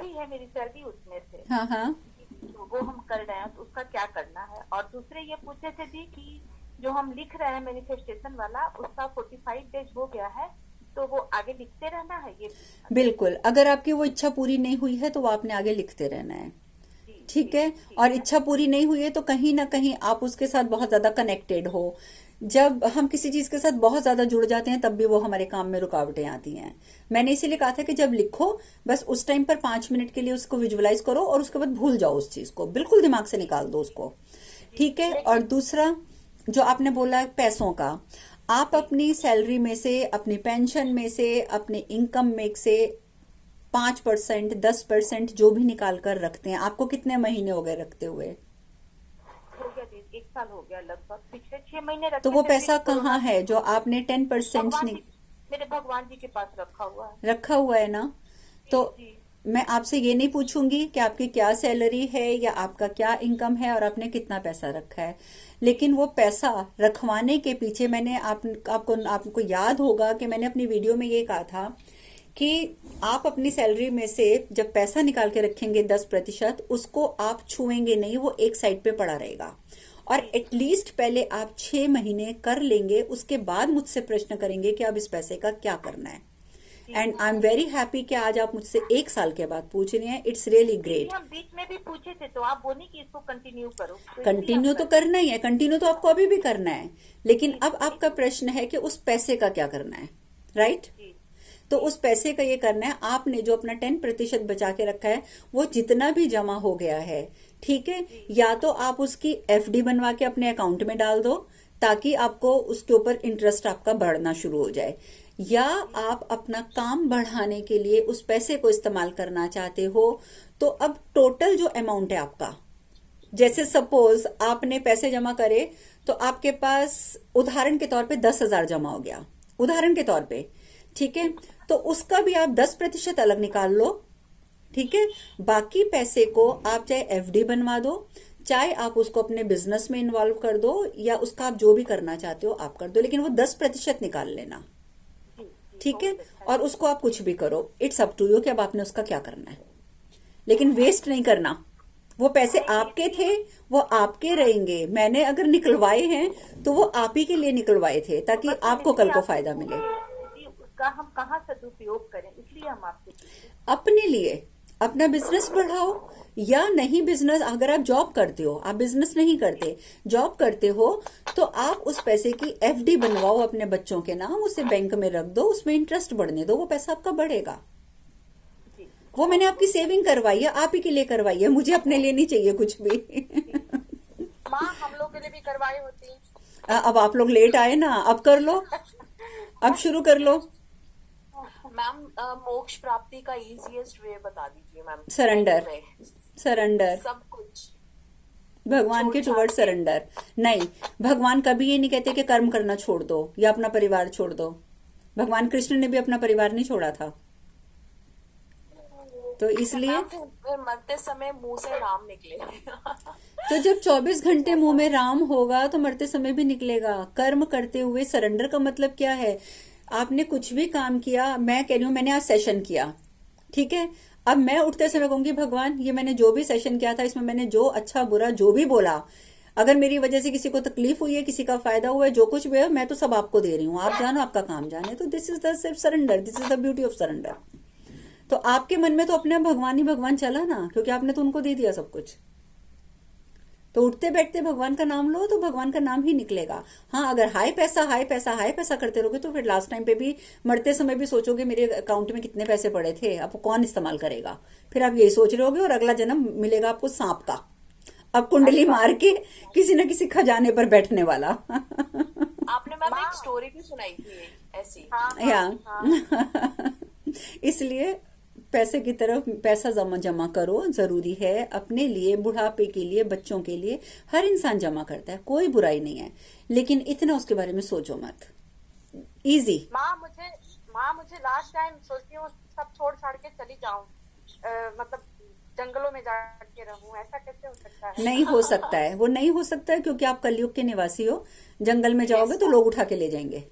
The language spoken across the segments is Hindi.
ही है मेरी सैलरी उसमें से, हाँ हाँ। तो वो हम कर रहे हैं तो उसका क्या करना है। और दूसरे ये पूछे थे जी कि जो हम लिख रहे हैं मैनिफेस्टेशन वाला, उसका 45 डेज हो गया है, तो वो आगे लिखते रहना है, ये पूछना था। बिल्कुल, अगर आपकी वो इच्छा पूरी नहीं हुई है तो वो आपने आगे लिखते रहना है। जी ठीक जी है। ठीक और है। इच्छा पूरी नहीं हुई है तो कहीं ना कहीं आप उसके साथ बहुत ज्यादा कनेक्टेड हो। जब हम किसी चीज के साथ बहुत ज्यादा जुड़ जाते हैं तब भी वो हमारे काम में रुकावटें आती हैं। मैंने इसीलिए कहा था कि जब लिखो, बस उस टाइम पर 5 मिनट के लिए उसको विजुअलाइज करो और उसके बाद भूल जाओ उस चीज को, बिल्कुल दिमाग से निकाल दो उसको। जी ठीक है। और लेकिन दूसरा, जो आपने बोला पैसों का, आप जी अपनी सैलरी में से, अपनी पेंशन में से, अपने इनकम में से 5%, 10% जो भी निकाल कर रखते हैं, आपको कितने महीने हो गए रखते हुए? हो गया जी, 1 साल हो गया लगभग, पिछले 6 महीने तो रखे वो थे, फिर पैसा कोरोना कहाँ में है जो छूट गया। आपने 10% भगवान जी, मेरे भगवान जी के पास रखा हुआ है। रखा हुआ है ना? जी तो जी मैं आपसे ये नहीं पूछूंगी कि आपकी क्या सैलरी है या आपका क्या इनकम है और आपने कितना पैसा रखा है, जी लेकिन वो पैसा रखवाने के पीछे मैंने आपको याद होगा कि मैंने अपनी वीडियो में ये कहा था कि आप अपनी सैलरी में से जब पैसा निकाल के रखेंगे 10%, उसको आप छुएंगे नहीं, वो एक साइड पे पड़ा रहेगा। और जी जी एटलीस्ट पहले आप 6 महीने कर लेंगे, उसके बाद मुझसे प्रश्न करेंगे कि अब इस पैसे का क्या करना है। G and G I am very happy कि आज आप मुझसे 1 साल के बाद पूछ रहे हैं। इट्स रियली जी जी, ग्रेट। हम बीच में भी पूछे थे तो आप बोली कि इसको कंटिन्यू करो, तो इसलिए हम कंटिन्यू तो कर रहे करना ही है, कंटिन्यू तो आपको अभी भी करना है, हैं। लेकिन जी अब जी आपका प्रश्न है कि उस पैसे का क्या करना है। राइट। जी तो जी उस पैसे का ये करना है, आपने जो अपना 10% बचा के रखा है, वो जितना भी जमा हो गया है, ठीक है, जी या तो आप उसकी एफडी बनवा के अपने अकाउंट में डाल दो ताकि आपको उसके ऊपर इंटरेस्ट आपका बढ़ना शुरू हो जाए, या जी आप अपना काम बढ़ाने के लिए उस पैसे को इस्तेमाल करना चाहते हो। तो अब टोटल जो अमाउंट है आपका, जैसे सपोज आपने पैसे जमा करे तो आपके पास उदाहरण के तौर पे 10,000 जमा हो गया, उदाहरण के तौर पे, ठीक है, जी तो उसका भी आप 10% अलग निकाल लो। ठीक है। बाकी पैसे को आप चाहे एफडी बनवा दो, चाहे आप उसको अपने बिजनेस में इन्वॉल्व कर दो, या उसका आप जो भी करना चाहते हो आप कर दो, लेकिन वो 10% निकाल लेना। जी जी, ठीक है। बहुत अच्छा और जी। उसको आप कुछ भी करो, इट्स अप टू यू कि अब आपने उसका क्या करना है, लेकिन वेस्ट नहीं करना। वो पैसे नहीं जी, आपके इसलिए थे, वो आपके हाँ रहेंगे। मैंने अगर निकलवाए हैं तो वो आप ही के लिए निकलवाए थे तो ताकि बस हम आपको कल इसलिए को आपसे फायदा मिले। पूछे कि उसका हम कहाँ सदुपयोग करें, इसलिए हम आपसे पूछे। अपने लिए, अपना बिजनेस बढ़ाओ, या नहीं बिजनेस, अगर आप जॉब करते हो, आप बिजनेस नहीं जी करते, जॉब करते हो, तो आप उस पैसे की एफडी बनवाओ अपने बच्चों के नाम, उसे बैंक में रख दो, उसमें इंटरेस्ट बढ़ने दो, वो पैसा आपका बढ़ेगा। जी जी, वो मैंने बहुत आपकी बहुत सेविंग करवाई है, आप ही के लिए करवाई है, मुझे अपने लिए नहीं चाहिए कुछ भी। जी जी। माँ हम लोग के लिए भी करवाई होती। अब आप लोग लेट आए ना, अब कर लो, अब शुरू कर लो। मैम मोक्ष प्राप्ति का इजीएस्ट वे बता दीजिए मैम, एंड सरेंडर, में सरेंडर, सब कुछ भगवान छोड़ के छाड़ टुवर्ड के। सरेंडर। नहीं, भगवान कभी ये नहीं कहते कि कर्म करना छोड़ दो या अपना परिवार छोड़ दो। भगवान कृष्ण ने भी अपना परिवार नहीं छोड़ा था। तो अच्छा इसलिए, मैम, फिर मरते समय मुंह से नाम निकले। तो जब 24 घंटे मुंह ऐसा में हो। राम होगा तो मरते समय भी निकलेगा। कर्म करते हुए सरेंडर का मतलब क्या है? आपने कुछ भी काम किया, मैं कह रही हूं मैंने आज सेशन किया, ठीक है, अब मैं उठते जी समय कहूंगी भगवान ये मैंने जो भी सेशन किया था इसमें मैंने जो अच्छा बुरा जो भी बोला, अगर मेरी वजह से किसी को तकलीफ हुई है, किसी का फायदा हुआ है, जो कुछ भी है, मैं तो सब आपको दे रही हूँ, आप जानो आपका काम जाने। तो दिस इज द सिर्फ surrender, this is the beauty of surrender. तो आपके मन में तो अपने भगवान ही भगवान चला ना, क्योंकि आपने तो उनको दे दिया सब कुछ। तो उठते बैठते भगवान का नाम लो तो भगवान का नाम ही निकलेगा। हाँ, अगर हाई पैसा हाई पैसा हाई पैसा करते रहोगे तो फिर लास्ट टाइम पे भी, मरते समय भी सोचोगे मेरे अकाउंट में कितने पैसे पड़े थे, अब कौन इस्तेमाल करेगा। फिर आप यही सोच रहे होगे और अगला जन्म मिलेगा आपको सांप का, अब अरे कुंडली बाप मार रे। के किसी न किसी खजाने पर बैठने वाला। आपने मैम एक माँ। स्टोरी भी सुनाई थी एक ऐसी। हाँ हाँ या हाँ। इसलिए पैसे की तरफ पैसा जमा जमा करो, जरूरी है अपने लिए, बुढ़ापे के लिए, बच्चों के लिए। हर इंसान जमा करता है, कोई बुराई नहीं है, लेकिन इतना उसके बारे में सोचो मत। इजी। माँ मुझे माँ मुझे लास्ट टाइम सोचती हूँ सब छोड़ छाड़ के चली जाऊं, मतलब जंगलों में जाके रहूं, ऐसा कैसे हो सकता है? नहीं हो सकता है, वो नहीं हो सकता है क्योंकि आप कलयुग के निवासी हो। जंगल में जाओगे यस तो मैम। लोग उठा के ले जाएंगे।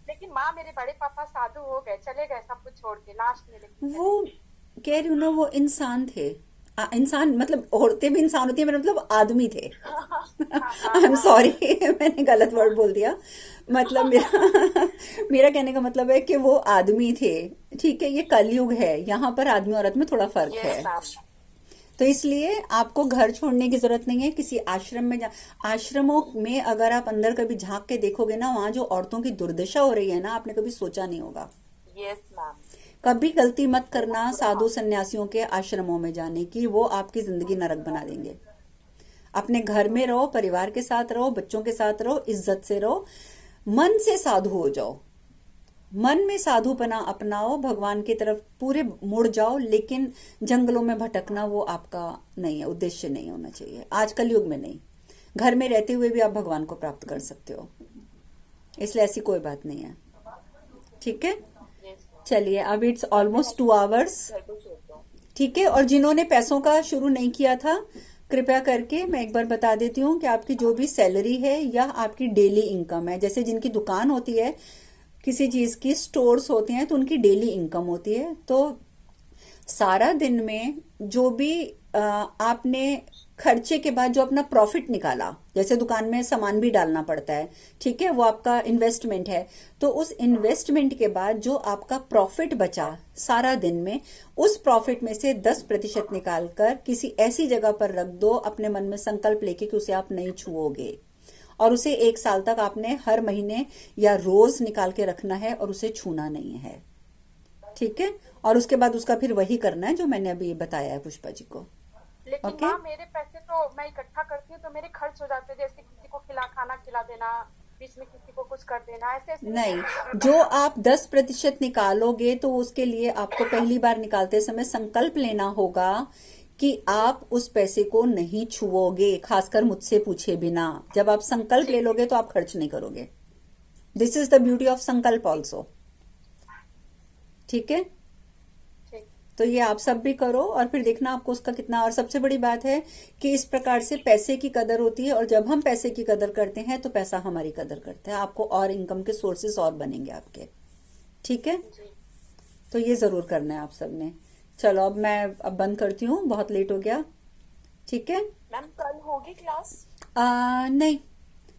लेकिन माँ मेरे बड़े पापा साधु हो गए, चले गए सब कुछ छोड़ के लास्ट में, लेकिन वो चले गए। कह रही हूँ ना, वो इंसान थे। इंसान मतलब औरतें भी इंसान होती है, मेरा मतलब आदमी थे। आई एम सॉरी, मैंने गलत वर्ड बोल दिया। मतलब मेरा मेरा कहने का मतलब है कि वो आदमी थे। ठीक है, ये कलयुग है, यहाँ पर आदमी औरत में थोड़ा फर्क है। Yes ma'am. तो इसलिए आपको घर छोड़ने की जरूरत नहीं है, किसी आश्रम में जा। आश्रमों में अगर आप अंदर कभी झांक के देखोगे ना, वहां जो औरतों की दुर्दशा हो रही है ना, आपने कभी सोचा नहीं होगा। Yes ma'am. कभी गलती मत करना बहुत बुरा साधु हाल। सन्यासियों के आश्रमों में जाने की, वो आपकी जिंदगी नरक बना देंगे। अपने घर में रहो, परिवार के साथ रहो, बच्चों के साथ रहो, इज्जत से रहो, मन से साधु हो जाओ, मन में साधुपना अपनाओ, भगवान की तरफ पूरे मुड़ जाओ। लेकिन जंगलों में भटकना वो आपका नहीं है, उद्देश्य नहीं होना चाहिए आज कल युग में। नहीं, घर में रहते हुए भी आप भगवान को प्राप्त कर सकते हो, इसलिए ऐसी कोई बात नहीं है। ठीक है, यस मैम। चलिए, अब इट्स ऑलमोस्ट 2 आवर्स। घर को छोड़ता हूँ। ठीक है, और जिन्होंने पैसों का शुरू नहीं किया था, कृपया करके मैं एक बार बता देती हूँ कि आपकी जो भी सैलरी है या आपकी डेली इनकम है, जैसे जिनकी दुकान होती है, किसी चीज की स्टोर्स होते हैं, तो उनकी डेली इनकम होती है। तो सारा दिन में जो भी आपने खर्चे के बाद जो अपना प्रॉफिट निकाला, जैसे दुकान में सामान भी डालना पड़ता है, ठीक है, वो आपका इन्वेस्टमेंट है। तो उस इन्वेस्टमेंट के बाद जो आपका प्रॉफिट बचा सारा दिन में, उस प्रॉफिट में से 10% निकाल कर किसी ऐसी जगह पर रख दो, अपने मन में संकल्प लेके कि उसे आप नहीं छुओगे, और उसे 1 साल तक आपने हर महीने या रोज निकाल के रखना है और उसे छूना नहीं है। ठीक है, और उसके बाद उसका फिर वही करना है जो मैंने अभी बताया है पुष्पा जी को। लेकिन ओके, माँ मेरे पैसे तो मैं इकट्ठा करती हूँ तो मेरे खर्च हो जाते हैं, जैसे किसी को खाना खिला देना, बीच में किसी को कुछ कर देना, ऐसे ऐसे नहीं, जो आप 10% निकालोगे तो उसके लिए आपको पहली बार निकालते समय संकल्प लेना होगा कि आप उस पैसे को नहीं छुओगे, खासकर मुझसे पूछे बिना। जब आप संकल्प ले लोगे तो आप खर्च नहीं करोगे। This is the beauty of संकल्प ऑल्सो। ठीक है, ठीक। तो ये आप सब भी करो और फिर देखना आपको उसका कितना। और सबसे बड़ी बात है कि इस प्रकार से पैसे की कदर होती है, और जब हम पैसे की कदर करते हैं तो पैसा हमारी कदर करता है, आपको और इनकम के सोर्सेस और बनेंगे आपके। ठीक है, जी। तो ये जरूर करना है आप सबने। चलो, अब मैं बंद करती हूँ, बहुत लेट हो गया। ठीक है, मैम कल होगी क्लास? नहीं,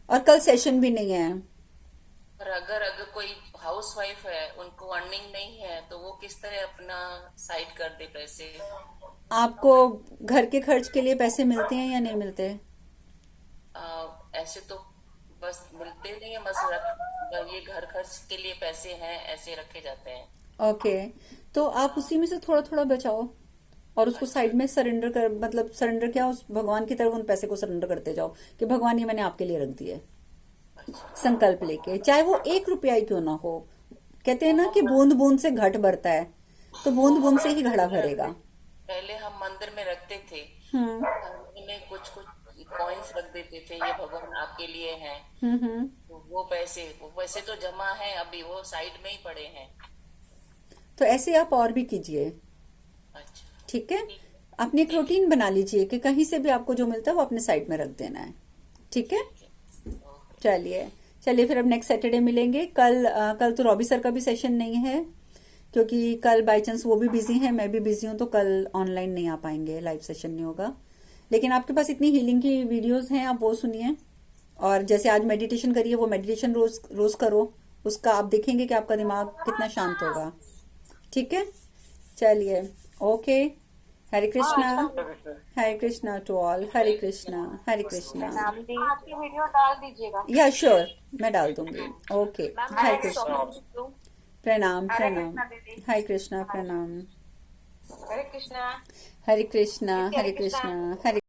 और कल सेशन भी नहीं है। और अगर अगर कोई हाउसवाइफ है, उनको अर्निंग नहीं है, तो वो किस तरह अपना साइड कर दे पैसे? आपको घर के खर्च के लिए पैसे मिलते हैं या नहीं मिलते? ऐसे तो बस मिलते नहीं है, बस ये घर खर्च के लिए पैसे हैं, ऐसे रखे जाते हैं। ओके, तो आप उसी में से थोड़ा थोड़ा बचाओ और उसको साइड में सरेंडर कर, मतलब सरेंडर क्या, उस भगवान की तरफ उन पैसे को सरेंडर करते जाओ कि भगवान ये मैंने आपके लिए रख दिए, संकल्प लेके, चाहे वो 1 रुपया ही क्यों ना हो। कहते हैं ना कि बूंद बूंद से घट भरता है, तो बूंद बूंद से ही घड़ा भरेगा। पहले हम मंदिर में रखते थे, हम्म मंदिर में कुछ कुछ कॉइन्स रख देते थे, ये भगवान आपके लिए हैं। हम्म। तो वो पैसे तो जमा है, अभी वो साइड में ही पड़े हैं। तो ऐसे आप और भी कीजिए। अच्छा, ठीक है, अपनी एक रूटीन बना लीजिए कि कहीं से भी आपको जो मिलता है वो अपने साइड में रख देना है। ठीक है, चलिए चलिए, फिर अब नेक्स्ट सैटरडे मिलेंगे। कल तो रॉबी सर का भी सेशन नहीं है, क्योंकि कल बाई चांस वो भी बिजी हैं, मैं भी बिजी हूँ, तो कल ऑनलाइन नहीं आ पाएंगे, लाइव सेशन नहीं होगा। लेकिन आपके पास इतनी हीलिंग की वीडियोस हैं, आप वो सुनिए। और जैसे आज मेडिटेशन करिए, वो मेडिटेशन रोज रोज करो, उसका आप देखेंगे कि आपका दिमाग कितना शांत होगा। ठीक है, चलिए, okay, Hare Krishna, Hare Krishna to all, Hare Krishna, Hare Krishna. नाम दी। आपकी वीडियो डाल दीजिएगा। या श्योर, मैं डाल दूंगी। ओके, मैम हरे मैं कृष्णा, शॉपिंग प्रणाम हरे प्रणाम, कृष्णा दीदी। हरे कृष्णा, प्रणाम, हरे कृष्णा। हरे कृष्णा, हरे हरे कृष्णा। कृष्णा, हरे